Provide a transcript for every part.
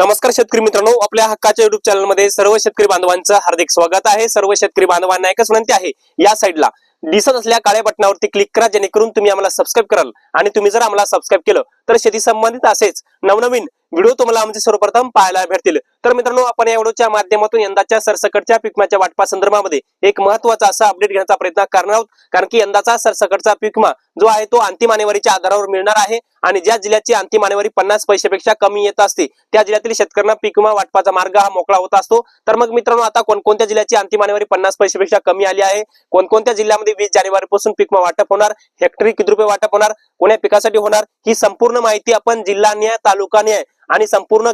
नमस्कार शेतकरी मित्रांनो, आपल्या हक्काच्या युट्यूब चॅनल मध्ये सर्व शेतकरी बांधवांचं हार्दिक स्वागत आहे। सर्व शेतकरी बांधवांना एकच विनंती आहे, या साईडला दिसत असलेल्या काळ्या बटनावरती क्लिक करा, जेणेकरून तुम्ही आम्हाला सबस्क्राइब कराल। आणि तुम्ही जर आम्हाला सबस्क्राइब केलं तर शेती संबंधित असेच नवनवीन व्हिडिओ तुम्हाला आमचे सर्वप्रथम पाहायला भेटतील। तर मित्रांनो, आपण या व्हिडिओच्या माध्यमातून यंदाच्या सरसकटच्या पीक विम्याच्या वाटपा संदर्भामध्ये एक महत्त्वाचा असा अपडेट घेण्याचा प्रयत्न करणार आहोत। कारण की यंदाचा सरसकटचा पीक विमा जो आहे तो अंतिम आणेवारीच्या आधारावर मिळणार आहे आणि ज्या जिल्ह्याची अंतिम आणेवारी 50 पैशापेक्षा कमी येत असते त्या जिल्ह्यातील शेतकऱ्यांना पीक विमा वाटपाचा मार्ग हा मोकळा होत असतो। तर मग मित्रांनो, आता कोणकोणत्या जिल्ह्याची अंतिम आणेवारी 50 पैशापेक्षा कमी आली आहे, कोणकोणत्या जिल्ह्यामध्ये 20 जानेवारी पासून पीक विमा वाटप होणार, हेक्टरी किती रुपये वाटप होणार, कोण्या पिकासाठी होणार, ही संपूर्ण माहिती आपण जिल्हानिहाय, तालुकानिहाय आणि संपूर्ण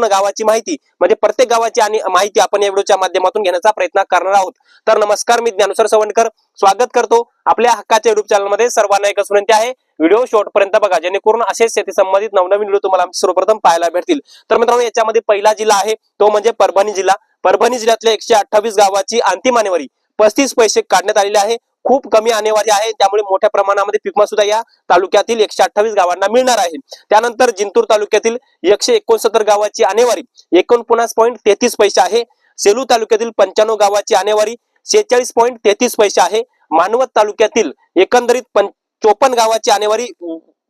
गावाची माहिती म्हणजे प्रत्येक गावाची आणि माहिती आपण या व्हिडिओच्या माध्यमातून घेण्याचा प्रयत्न करणार आहोत। तर नमस्कार, मी ज्ञानेश्वर सवंडकर स्वागत करतो आपल्या हक्काच्या युट्यूब चॅनल मध्ये। सर्वांना एकच विनंती आहे, व्हिडिओ शेवटपर्यंत बघा, जेणेकरून असेच शेती संबंधित नवनवीन व्हिडिओ तुम्हाला सर्वप्रथम पाहायला भेटतील। तर मित्रांनो, याच्यामध्ये पहिला जिल्हा आहे तो म्हणजे परभणी जिल्हा। परभणी जिल्ह्यातल्या 128 गावाची अंतिम आणेवारी 35 पैसे काढण्यात आलेले आहे। खूप कमी आणेवारी आहे, त्यामुळे मोठ्या प्रमाणामध्ये पीक विमा सुद्धा या तालुक्यातील 128 गावांना मिळणार आहे। त्यानंतर जिंतूर तालुक्यातील 169 गावाची आणेवारी 49.33 पैसे आहे। सेलू तालुक्यातील 95 गावाची आणेवारी 46.33 पैसे आहे। मानवत तालुक्यातील एकंदरीत 54 गावाची आणेवारी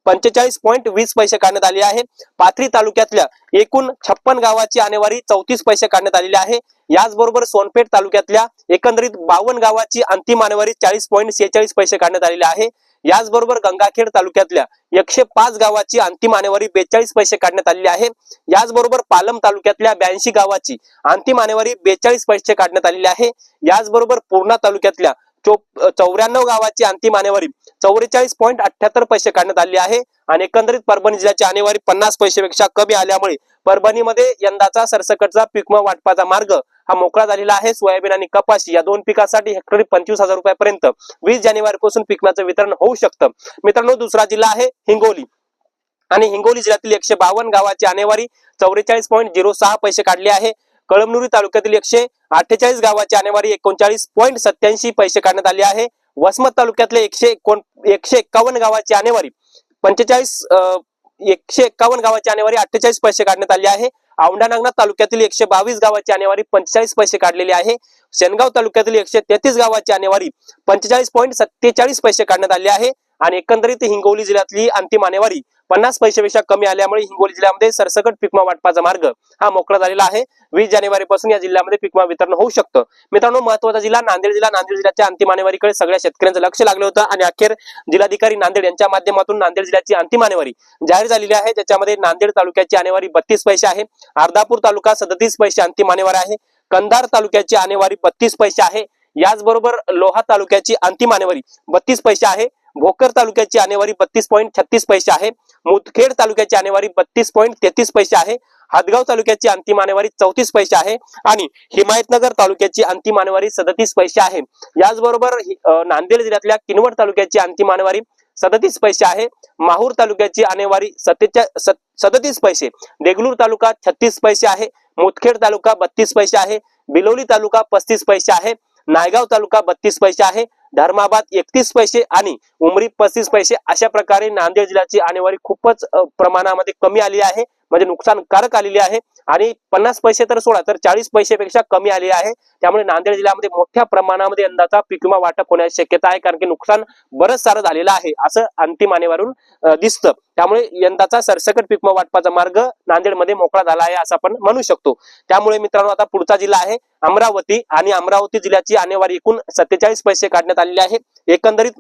45.20 पैसे काढण्यात आली आहे। पाथरी तालुक्यातल्या एकूण 56 गावाची आणेवारी 34 पैसे काढण्यात आलेली आहे। याचबरोबर सोनपेठ तालुक्यातल्या एकंदरीत 52 गावाची अंतिम आणेवारी 40.46 पैसे काढण्यात आलेली आहे। याचबरोबर गंगाखेड तालुक्यातल्या 105 गावाची अंतिम आणेवारी 42 पैसे काढण्यात आलेली आहे। याचबरोबर पालम तालुक्यातल्या 82 गावाची अंतिम आणेवारी 42 पैसे काढण्यात आलेली आहे। याचबरोबर पूर्णा तालुक्यातल्या 94 गावाची अंतिम आणेवारी 44.78 पैसे काढण्यात आली आहे। आणि एकंदरीत परभणी जिल्ह्याची आणेवारी 50 पैशापेक्षा कमी आल्यामुळे परभणीमध्ये यंदाचा सरसकटचा पीक विमा वाटपाचा मार्ग हा मोकळा झालेला आहे। सोयाबीन आणि कपाशी या दोन पिकासाठी हेक्टरी 25,000 रुपयापर्यंत 20 जानेवारी पासून पीक विम्याचं वितरण होऊ शकतं। मित्रांनो, दुसरा जिल्हा आहे हिंगोली आणि हिंगोली जिल्ह्यातील 152 गावाची आणेवारी 44.06 पैसे काढले आहे। कळमनुरी तालुक्यातील 148 गावाची आणेवारी 39.87 पैसे काढण्यात आली आहे। वसमत तालुक्यातले 151 गावाची आणेवारी 151 गावाची आणेवारी 48 पैसे काढण्यात आली आहे। औंढा नागनाथ तालुक्यातील 122 गावाची आणेवारी 45 पैसे काढलेली आहे। शेनगाव तालुक्यातील 133 गावाची आणेवारी 45.47 पैसे काढण्यात आली आहे। आणि एकंदरीत हिंगोली जिल्ह्यातली अंतिम आणेवारी 50 पैशापेक्षा कमी आल्यामुळे हिंगोली जिल्ह्यामध्ये सरसकट पीक विमा वाटपाचा मार्ग हा मोकळा झालेला आहे। 20 जानेवारी पासून या जिल्ह्यामध्ये पीक विमा वितरण होऊ शकतं। मित्रांनो, महत्त्वाचा जिल्हा नांदेड जिल्हा। नांदेड जिल्ह्याच्या अंतिम आणेवारीकडे सगळ्या शेतकऱ्यांचं लक्ष लागलं होतं आणि अखेर जिल्हाधिकारी नांदेड यांच्या माध्यमातून नांदेड जिल्ह्याची अंतिम आणेवारी जाहीर झालेली आहे। ज्याच्यामध्ये नांदेड तालुक्याची आणेवारी 32 पैसे आहे। अर्धापूर तालुका 37 पैसे अंतिम आणेवारी आहे। कंधार तालुक्याची आणेवारी 32 पैसे आहे। याचबरोबर लोहा तालुक्याची अंतिम आणेवारी 32 पैसे आहे। भोकर तालुक्याची आणेवारी 32.36 पैसे आहे। मुदखेड तालुक्याची आणेवारी 32.33 पैसे आहे। हातगाव तालुक्याची अंतिम आणेवारी 34 पैसे आहे आणि हिमायतनगर तालुक्याची अंतिम आणेवारी 37 पैसे आहे। याचबरोबर नांदेड जिल्ह्यातल्या किनवट तालुक्याची अंतिम आणेवारी 37 पैसे आहे। माहूर तालुक्याची आणेवारी 37 पैसे। देगलूर तालुका 36 पैसे आहे। मुदखेड तालुका 32 पैसे आहे। बिलोली तालुका 35 पैसे आहे। नायगाव तालुका 32 पैसे आहे। धर्माबाद 31 पैसे आणि उमरी 35 पैसे। अशा प्रकारे नांदेड जिल्ह्याची आणेवारी खूपच प्रमाणामध्ये कमी आली आहे, म्हणजे नुकसानकारक आलेली आहे। आणि 50 पैसे तर सोडा तर 40 पैशापेक्षा कमी आले आहे। त्यामुळे नांदेड जिल्ह्यामध्ये मोठ्या प्रमाणामध्ये यंदाचा पीक विमा वाटप होण्याची शक्यता आहे, कारण की नुकसान बरंच सारं झालेलं आहे असं अंतिम आणेवारीवरून दिसतं। त्यामुळे यंदाचा सरसकट पीक विमा वाटपाचा मार्ग नांदेडमध्ये मोकळा झाला आहे असं आपण म्हणू शकतो। त्यामुळे मित्रांनो, आता पुढचा जिल्हा आहे अमरावती आणि अमरावती जिल्ह्याची आणेवारी एकूण 47 पैसे काढण्यात आलेले आहे। एकंदरीत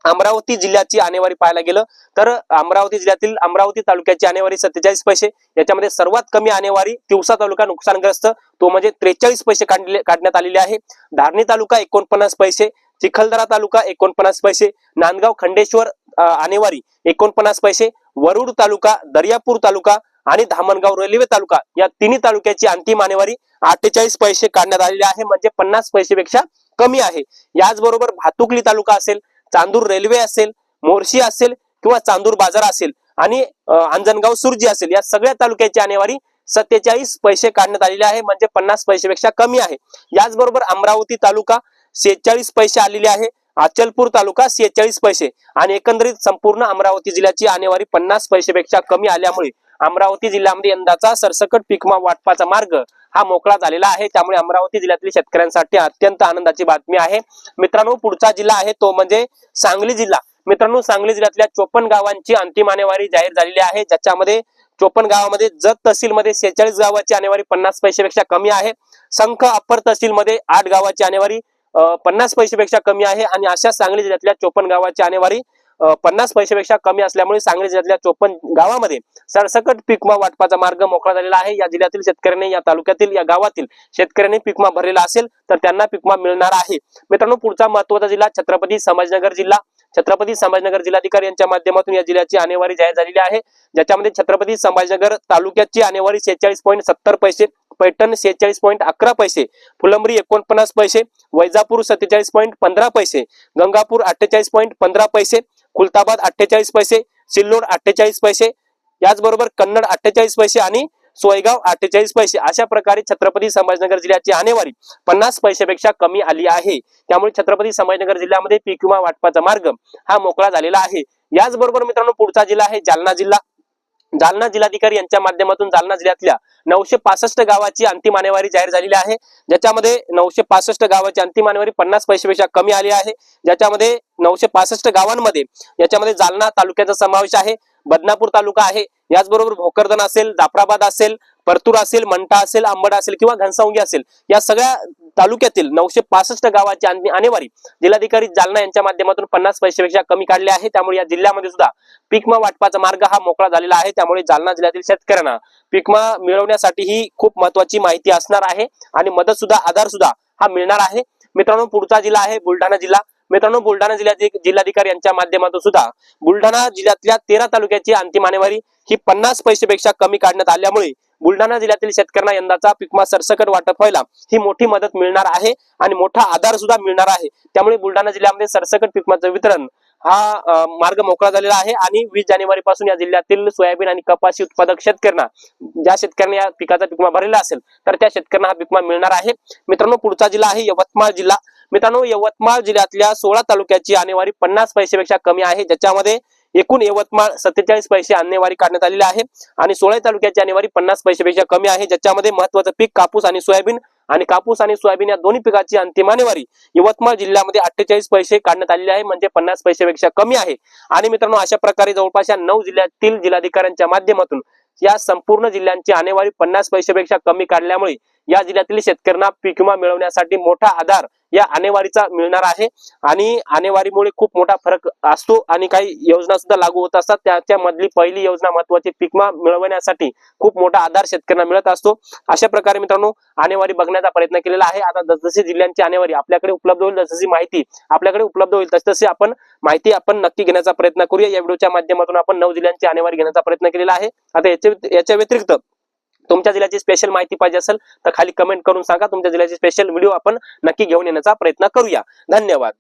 अमरावती जिल्ह्याची आणेवारी पाहायला गेलं तर अमरावती जिल्ह्यातील अमरावती तालुक्याची आणेवारी 47 पैसे। याच्यामध्ये सर्वात कमी आणेवारी तिवसा तालुका नुकसानग्रस्त, तो म्हणजे 43 पैसे काढण्यात आलेले आहे। धारणी तालुका 49 पैसे। चिखलदरा तालुका 49 पैसे। नांदगाव खंडेश्वर आणेवारी 49 पैसे। वरुड तालुका, दर्यापूर तालुका आणि धामणगाव रेल्वे तालुका या तिन्ही तालुक्याची अंतिम आणेवारी 48 पैसे काढण्यात आलेली आहे, म्हणजे 50 पैशापेक्षा कमी आहे। याचबरोबर भातुकली तालुका असेल, चांदूर रेल्वे असेल, मोर्शी असेल किंवा चांदूर बाजार असेल आणि अंजनगाव सुरजी असेल, या सगळ्या तालुक्याची आणेवारी 47 पैसे काढण्यात आलेले आहे, म्हणजे 50 पैशापेक्षा कमी आहे। याचबरोबर अमरावती तालुका 46 पैसे आलेले आहे। अचलपूर तालुका 46 पैसे आणि एकंदरीत संपूर्ण अमरावती जिल्ह्याची आणेवारी 50 पैशापेक्षा कमी आल्यामुळे अमरावती जिल्ह्यामध्ये यंदाचा सरसकट पीक विमा वाटपाचा मार्ग हा मोकळा झालेला आहे। त्यामुळे अमरावती जिल्ह्यातील शेतकऱ्यांसाठी अत्यंत आनंदाची बातमी आहे। मित्रांनो, पुढचा जिल्हा आहे तो म्हणजे सांगली जिल्हा। मित्रांनो, सांगली जिल्ह्यातल्या 54 गावांची अंतिम आनेवारी जाहीर झालेली आहे, ज्याच्यामध्ये 54 गावामध्ये जत तहसील मध्ये 46 गावाची आनेवारी 50 पैशापेक्षा कमी आहे। संख अप्पर तहसील मध्ये 8 गावाची आनेवारी 50 पैशापेक्षा कमी आहे आणि अशा सांगली जिल्ह्यातल्या 54 गावाची आनेवारी 50 पैशापेक्षा कमी असल्यामुळे सांगली जिल्ह्यातल्या 54 गावामध्ये सरसकट पीक विमा वाटपाचा मार्ग मोकळा झालेला आहे। या जिल्ह्यातील शेतकऱ्यांनी, या तालुक्यातील, या गावातील शेतकऱ्यांनी पीक विमा भरलेला असेल तर त्यांना पीक विमा मिळणार आहे। मित्रांनो, पुढचा महत्त्वाचा जिल्हा छत्रपती संभाजीनगर जिल्हा। छत्रपती संभाजीनगर जिल्हाधिकारी यांच्या माध्यमातून या जिल्ह्याची आनेवारी जाहीर झालेली आहे, ज्याच्यामध्ये छत्रपती संभाजीनगर तालुक्याची आनेवारी 46.70 पैसे, पैठण 46.11 पैसे, फुलंब्री 49 पैसे, वैजापूर 47.15 पैसे, गंगापूर 48.15 पैसे, खुलताबाद 48 पैसे, सिल्लोड 48 पैसे, याचबरोबर कन्नड 48 पैसे आणि सोयगाव 48 पैसे अशा प्रकारे छत्रपती संभाजीनगर जिल्ह्याची आनेवारी 50 पैशापेक्षा कमी आली आहे। त्यामुळे छत्रपती संभाजीनगर जिल्ह्यामध्ये पीक विमा वाटपाचा मार्ग हा मोकळा झालेला आहे। याचबरोबर मित्रांनो, पुढचा जिल्हा आहे जालना जिल्हा। जालना जिल्हाधिकारी यांच्या माध्यमातून जालना जिल्ह्यातल्या 965 गावाची अंतिम आनेवारी जाहीर झालेली आहे, ज्याच्यामध्ये 965 गावाची अंतिम आनेवारी 50 पैशापेक्षा कमी आली आहे। ज्याच्यामध्ये 965 गावांमध्ये याच्यामध्ये जालना तालुक्याचा समावेश आहे, बदनापूर तालुका आहे, याचबरोबर भोकरदन असेल, जाफराबाद असेल, परतूर असेल, मंठा असेल, अंबड असेल किंवा घनसावंगी असेल, या सगळ्या तालुक्यातील 965 गावाची आनेवारी जिल्हाधिकारी जालना यांच्या माध्यमातून 50 पैशापेक्षा कमी काढली आहे। त्यामुळे या जिल्ह्यामध्ये सुद्धा पीक विमा वाटपाचा मार्ग हा मोकळा झालेला आहे। त्यामुळे जालना जिल्ह्यातील शेतकऱ्यांना पीक विमा मिळवण्यासाठी ही खूप महत्त्वाची माहिती असणार आहे आणि मदत सुद्धा, आधार सुद्धा हा मिळणार आहे। मित्रांनो, पुढचा जिल्हा आहे बुलढाणा जिल्हा। मित्रांनो, बुलढाणा जिल्ह्यातील जिल्हाधिकारी यांच्या माध्यमातून सुद्धा बुलढाणा जिल्ह्यातल्या 13 तालुक्याची अंतिम आनेवारी ही 50 पैशापेक्षा कमी काढण्यात आल्यामुळे बुलढाणा जिल्ह्यातील शेतकऱ्यांना यंदाचा पीक विमा सरसकट वाटप व्हायला ही मोठी मदत मिळणार आहे आणि मोठा आधार सुद्धा मिळणार आहे। त्यामुळे बुलढाणा जिल्ह्यामध्ये सरसकट पीक विम्याचं वितरण हा मार्ग मोकळा झालेला आहे आणि 20 जानेवारी पासून या जिल्ह्यातील सोयाबीन आणि कपाशी उत्पादक शेतकऱ्यांना, ज्या शेतकऱ्यांनी या पिकाचा पीक विमा भरलेला असेल तर त्या शेतकऱ्यांना हा पीक विमा मिळणार आहे। मित्रांनो, पुढचा जिल्हा आहे यवतमाळ जिल्हा। मित्रांनो, यवतमाळ जिल्ह्यातल्या 16 तालुक्याची आनेवारी 50 पैशापेक्षा कमी आहे, ज्याच्यामध्ये एकूण यवतमाळ 47 पैसे आनेवारी काढण्यात आलेली आहे आणि 16 तालुक्याची आनेवारी 50 पैशापेक्षा कमी आहे, ज्याच्यामध्ये महत्त्वाचं पीक कापूस आणि सोयाबीन आणि कापूस आणि सोयाबीन या दोन्ही पिकाची अंतिम आनेवारी यवतमाळ जिल्ह्यामध्ये 48 पैसे काढण्यात आलेले आहे, म्हणजे 50 पैशापेक्षा कमी आहे। आणि मित्रांनो, अशा प्रकारे जवळपास या 9 जिल्ह्यातील जिल्हाधिकाऱ्यांच्या माध्यमातून या संपूर्ण जिल्ह्यांची आनेवारी 50 पैशापेक्षा कमी काढल्यामुळे या जिल्ह्यातील शेतकऱ्यांना पीक विमा मिळवण्यासाठी मोठा आधार या आनेवारीचा मिळणार आहे आणि आनेवारीमुळे खूप मोठा फरक असतो आणि काही योजना सुद्धा लागू होत असतात। त्याच्यामधली पहिली योजना महत्त्वाची पीक विमा मिळवण्यासाठी खूप मोठा आधार शेतकऱ्यांना मिळत असतो। अशा प्रकारे मित्रांनो, आनेवारी बघण्याचा प्रयत्न केलेला आहे। आता जसजशी जिल्ह्यांची आनेवारी आपल्याकडे उपलब्ध होईल, जसजशी माहिती आपल्याकडे उपलब्ध होईल, तसतशी आपण माहिती नक्की घेण्याचा प्रयत्न करूया। या व्हिडिओच्या माध्यमातून आपण 9 जिल्ह्यांची आनेवारी घेण्याचा प्रयत्न केलेला आहे। आता याच्या व्यतिरिक्त तुमच्या जिल्ह्याची स्पेशल माहिती पाहिजे असेल तर खाली कमेंट करून सांगा, तुमच्या जिल्ह्याची स्पेशल व्हिडिओ आपण नक्की घेऊन येण्याचा प्रयत्न करूया। धन्यवाद।